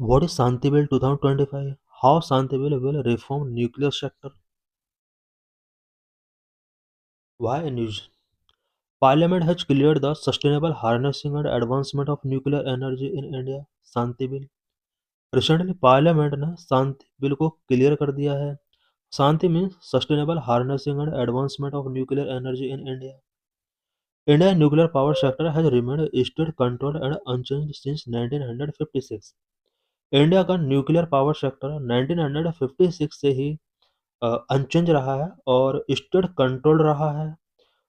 What is Shanti Bill 2025? How Shanti Bill will reform nuclear sector? Why news? Parliament has cleared the sustainable harnessing and advancement of nuclear energy in India. Shanti bill recently parliament ने Shanti bill को clear कर दिया है. Shanti means sustainable harnessing and advancement of nuclear energy in India. Indian nuclear power sector has remained state controlled and unchanged since 1956. India का nuclear power sector 1956 से ही unchange रहा है और स्टेट कंट्रोल रहा है.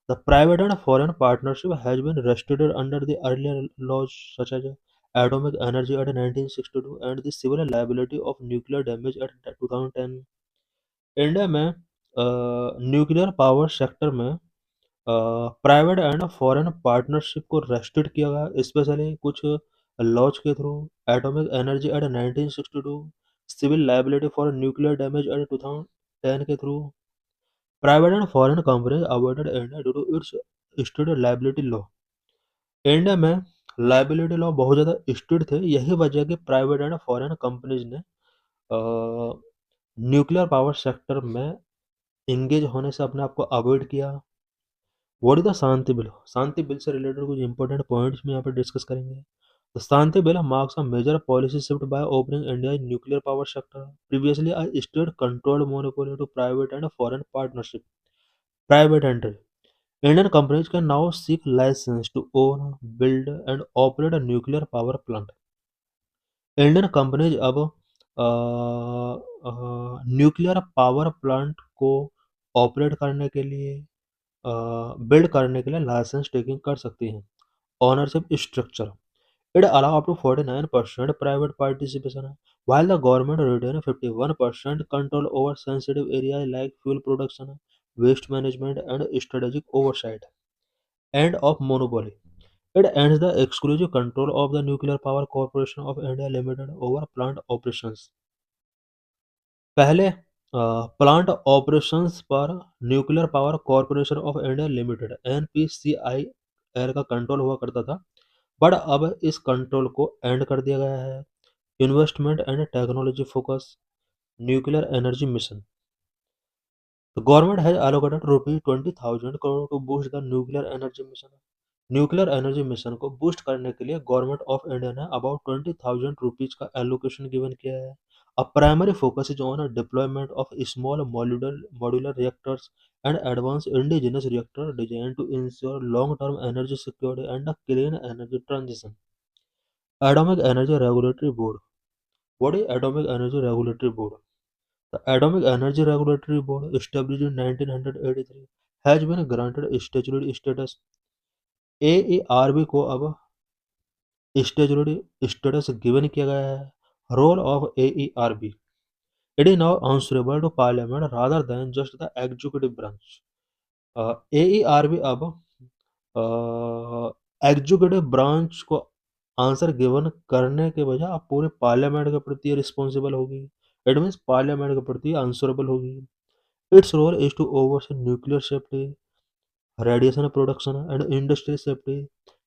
The private and foreign partnership has been restricted under the earlier laws such as Atomic Energy Act 1962 and the Civil Liability of Nuclear Damage Act 2010. India में nuclear power sector में private and foreign partnership को restrict किया गया, specially कुछ laws के through. Atomic energy act 1962, civil liability for nuclear damage act 2010 के through. Private and foreign companies avoided India due to its state liability law. India में liability law बहुत ज़्यादा strict थे, यही वजह कि प्राइवेट एंड फॉरेन कंपनीज ने nuclear power sector में इंगेज होने से अपने आप को अवॉइड किया. What is the Shanti bill? Shanti bill से रिलेटेड कुछ इंपॉर्टेंट पॉइंट्स में यहाँ पे डिस्कस करेंगे. The Shanti bill marks a major policy shift by opening India nuclear power sector. Previously a state controlled monopoly to private and foreign partnership. Private entry. Indian companies can now seek license to own, build and operate a nuclear power plant. Indian companies अब nuclear power plant को operate करने के लिए, build करने के लिए licence taking कर सकती हैं. Ownership structure. It allow up to 49% private participation, while the government retain 51% control over sensitive areas like fuel production, waste management, and strategic oversight. End of monopoly. It ends the exclusive control of the Nuclear Power Corporation of India Limited over plant operations. पहले plant operations पर nuclear power corporation of India limited NPCIL का control हुआ करता था, but अब इस control को and कर दिया गया है. Investment and technology focus. Nuclear energy mission. The government has allocated rupees 20,000 crore to boost the nuclear energy mission. Nuclear energy mission को बूस्ट करने के लिए गवर्नमेंट ऑफ इंडिया ने अबाउट 20,000 रुपीज का एलोकेशन गिवन किया है. A primary focus is on a deployment of small modular reactors and advanced indigenous reactor designed to ensure long-term energy security and a clean energy transition. Atomic Energy Regulatory Board. What is Atomic Energy Regulatory Board? The Atomic Energy Regulatory Board, established in 1983, has been granted statutory status. AERB को अब statutory status given किया गया है. Role of AERB. It is now answerable to Parliament rather than just the executive branch. AERB अब executive branch को answer given करने के बजाय अब पूरे पार्लियामेंट के प्रति रिस्पॉन्सिबल होगी. इट मीन्स पार्लियामेंट के प्रति आंसरेबल होगी. Its role is to oversee nuclear safety, radiation production and industry safety,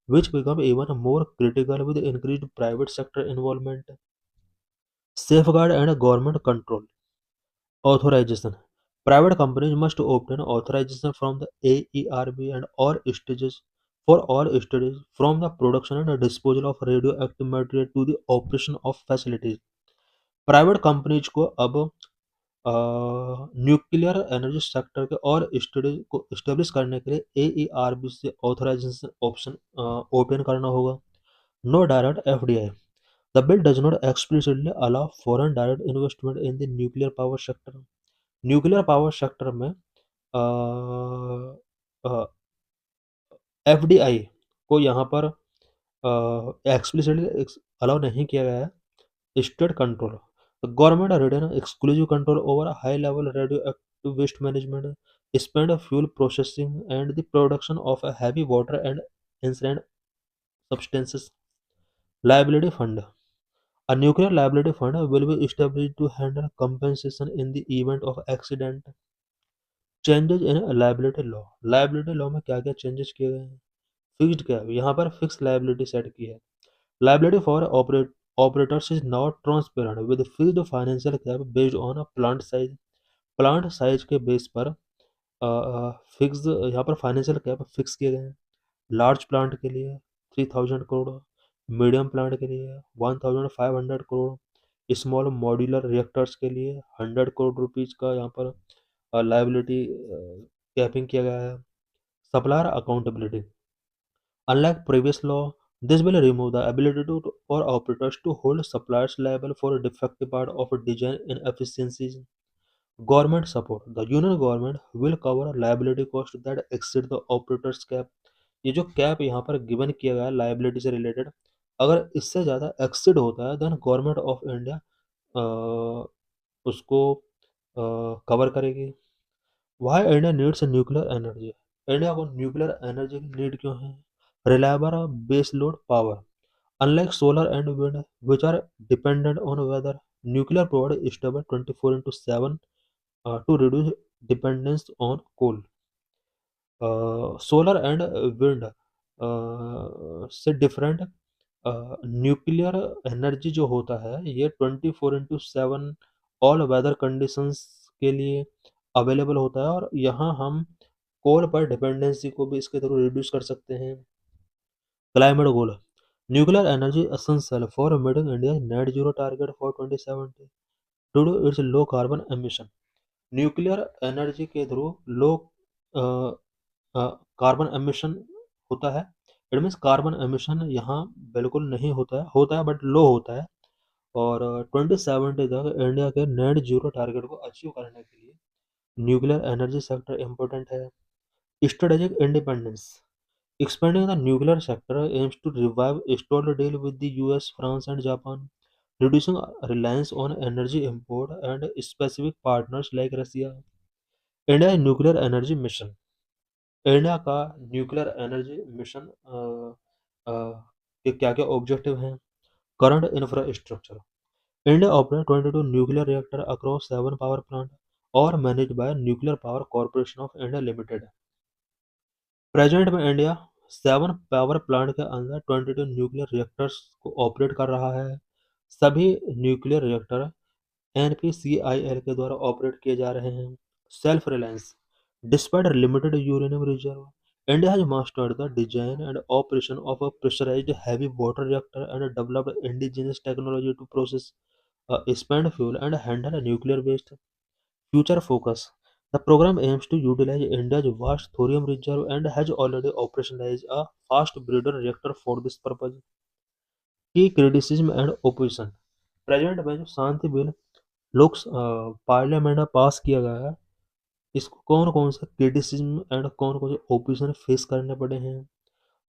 which become even more critical with increased private sector involvement. Safeguard and government control. Authorization. Private companies must obtain authorization from the AERB and all stages for all stages from the production and disposal of radioactive material to the operation of facilities. Private companies को अब nuclear energy sector के और studies को establish करने के लिए AERB से authorisation option open करना होगा. No direct FDI. The bill does not explicitly allow foreign direct investment in the nuclear power sector. Nuclear power sector में FDI को यहाँ पर एक्सप्लिसिटली अलाउ नहीं किया गया है. State control. The government retain exclusive control over high-level radioactive waste management, spent fuel processing, and the production of heavy water and incinerated substances. Liability fund. A nuclear liability fund will be established to handle compensation in the event of accident. Changes in liability law. Liability law में क्या क्या changes किए गए हैं? Fixed क्या है, यहाँ पर फिक्स लाइबिलिटी सेट की है. Liability for operators is now transparent with fixed financial cap based on a plant size. Plant size के बेस पर फिक्स यहाँ पर फाइनेंशियल कैप फिक्स किए गए हैं। लार्ज प्लांट के लिए 3000 करोड़, मीडियम प्लांट के लिए 1500 करोड़, स्मॉल मॉड्यूलर रिएक्टर्स के लिए 100 करोड़ रुपीज का यहाँ पर लाइबिलिटी कैपिंग किया गया है। Supplier accountability, unlike previous law, this will remove the ability for operators to hold suppliers liable for defective part of design inefficiencies. Government support, the union government will cover liability cost that exceed the operator's cap. ये जो cap यहाँ पर given किया गया है liability से related, अगर इससे ज़्यादा एक्सीड होता है देन गवर्नमेंट ऑफ इंडिया उसको कवर करेगी। Why India needs nuclear energy, India को न्यूक्लियर एनर्जी की नीड क्यों है? Reliable base load power, unlike solar and wind which are dependent on weather, nuclear provide stable 24/7 to reduce dependence on coal. Solar and wind से different nuclear energy जो होता है ये 24/7 all weather conditions के लिए available होता है, और यहाँ हम कोल पर डिपेंडेंसी को भी इसके थ्रू रिड्यूस कर सकते हैं। Climate goal, nuclear energy essential for meeting India net zero target for 2070 due to its low carbon emission. Nuclear energy के थ्रू लो कार्बन एमिशन होता है। इट मीन्स कार्बन एमिशन यहाँ बिल्कुल नहीं होता है बट लो होता है। और 2070 तक इंडिया के नेट जीरो टारगेट को अचीव करने के लिए न्यूक्लियर एनर्जी सेक्टर इम्पोर्टेंट है। Strategic independence, expanding the nuclear sector aims to revive stalled deal with the US, France, and Japan, reducing reliance on energy import and specific partners like Russia. India nuclear energy mission, India का nuclear energy mission के क्या क्या objective हैं? Current infrastructure, India operate 22 nuclear reactor across 7 power plant और manage by nuclear power corporation of India limited. Present में India 7 power plant के अंदर 22 nuclear reactors को ऑपरेट कर रहा है। सभी न्यूक्लियर रिएक्टर एनपीसीआईएल के द्वारा ऑपरेट किए जा रहे हैं। Self reliance, despite limited uranium reserve, India has mastered the design and operation of a pressurized heavy water reactor and developed indigenous technology to process, spent fuel and handle nuclear waste. Future focus, the program aims to utilize India's vast thorium reserve and has already operationalized a fast breeder reactor for this purpose. की criticism and opposition, present में जो शांति bill लोक parliament में पास किया गया है, इसको कौन कौन से क्रिटिसिज्म एंड कौन कौन से ओपोजिशन फेस करने पड़े हैं?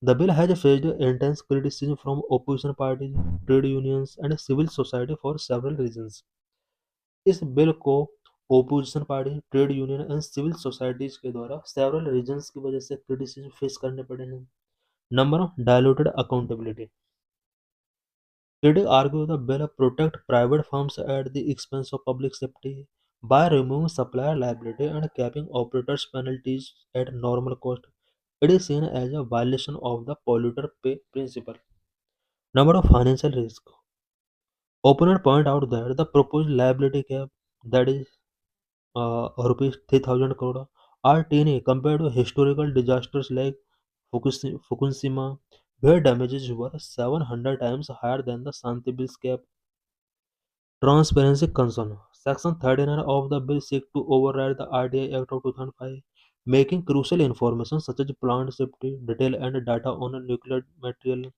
The bill has faced intense criticism from opposition parties, trade unions and civil society for several reasons. इस बिल को opposition party, trade union and civil societies के द्वारा सेवरल रीजंस की वजह से क्रिटिसिज्म फेस करने पड़े हैं। Number, diluted accountability, critics argue the bill protect private firms at the expense of public safety by removing supplier liability and capping operators' penalties at normal cost. It is seen as a violation of the polluter pay principle. Number of financial risk. Opponents point out that the proposed liability cap, that is rupees 3,000 crore, are tiny compared to historical disasters like Fukushima, where damages were 700 times higher than the Santibill's cap. Transparency concern. Section 39 of the bill seeks to override the RDI Act of 2005, making crucial information such as plant safety, detail and data on nuclear material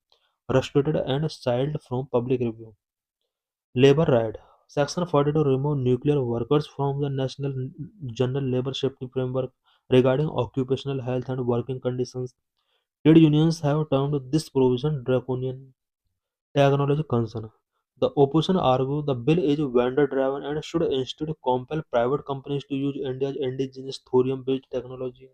restricted and shielded from public review. Labor right. Section 42 remove nuclear workers from the National General Labor Safety Framework regarding occupational health and working conditions. Trade unions have termed this provision draconian. Technology concern. The opposition argue the bill is vendor driven and should instead compel private companies to use India's indigenous thorium based technology.